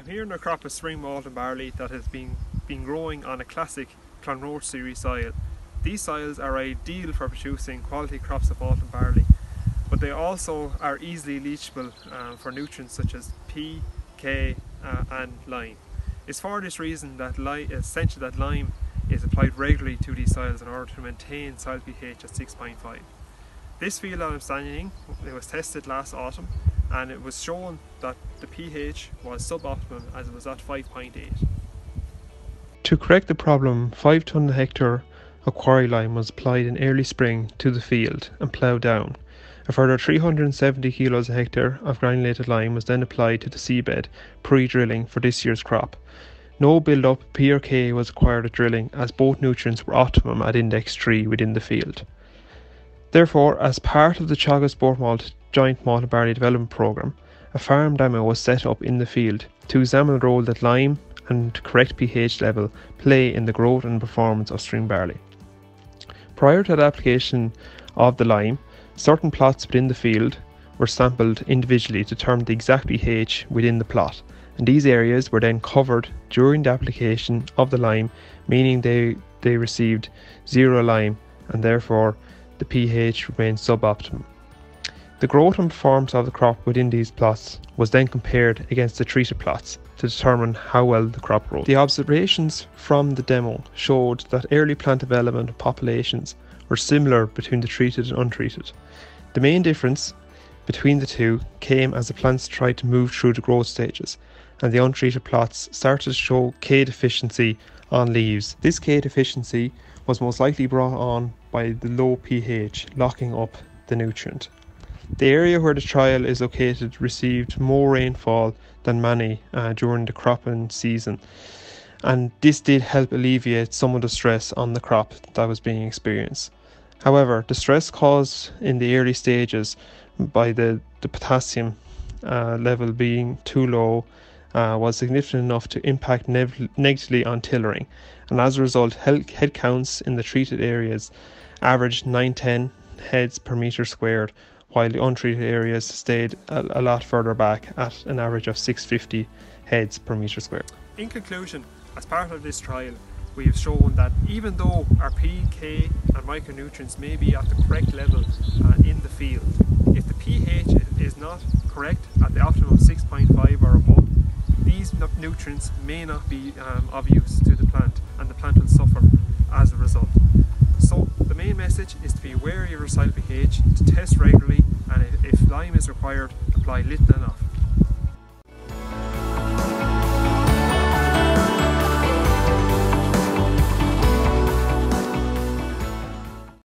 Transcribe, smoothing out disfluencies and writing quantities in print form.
I'm here in a crop of spring malt and barley that has been growing on a classic Clonroach series soil. These soils are ideal for producing quality crops of malt and barley, but they also are easily leachable for nutrients such as P, K and lime. It's for this reason that essential that lime is applied regularly to these soils in order to maintain soil pH at 6.5. This field that I'm standing in, it was tested last autumn, and it was shown that the pH was suboptimal as it was at 5.8. To correct the problem, 5 tonne a hectare of quarry lime was applied in early spring to the field and ploughed down. A further 370 kilos a hectare of granulated lime was then applied to the seabed pre-drilling for this year's crop. No build-up P or K was required at drilling, as both nutrients were optimum at index 3 within the field. Therefore, as part of the Teagasc Sport Malt Joint Malt and Barley Development Programme, a farm demo was set up in the field to examine the role that lime and correct pH level play in the growth and performance of string barley. Prior to the application of the lime, certain plots within the field were sampled individually to determine the exact pH within the plot, and these areas were then covered during the application of the lime, meaning they received 0 lime, and therefore the pH remained suboptimal. The growth and performance of the crop within these plots was then compared against the treated plots to determine how well the crop grew. The observations from the demo showed that early plant development of populations were similar between the treated and untreated. The main difference between the two came as the plants tried to move through the growth stages, and the untreated plots started to show K deficiency on leaves. This K deficiency was most likely brought on by the low pH locking up the nutrient. The area where the trial is located received more rainfall than many during the cropping season, and this did help alleviate some of the stress on the crop that was being experienced. However, the stress caused in the early stages by the potassium level being too low was significant enough to impact negatively on tillering, and as a result head counts in the treated areas averaged 9-10 heads per metre squared, while the untreated areas stayed a lot further back at an average of 650 heads per metre squared. In conclusion, as part of this trial, we have shown that even though our P, K and micronutrients may be at the correct level in the field, if the pH is not correct at the optimum 6.5 or above, these nutrients may not be of use to the plant, and the plant will suffer as a result. So the main message is to be wary of your soil pH, to test regularly, and if lime is required, apply little enough.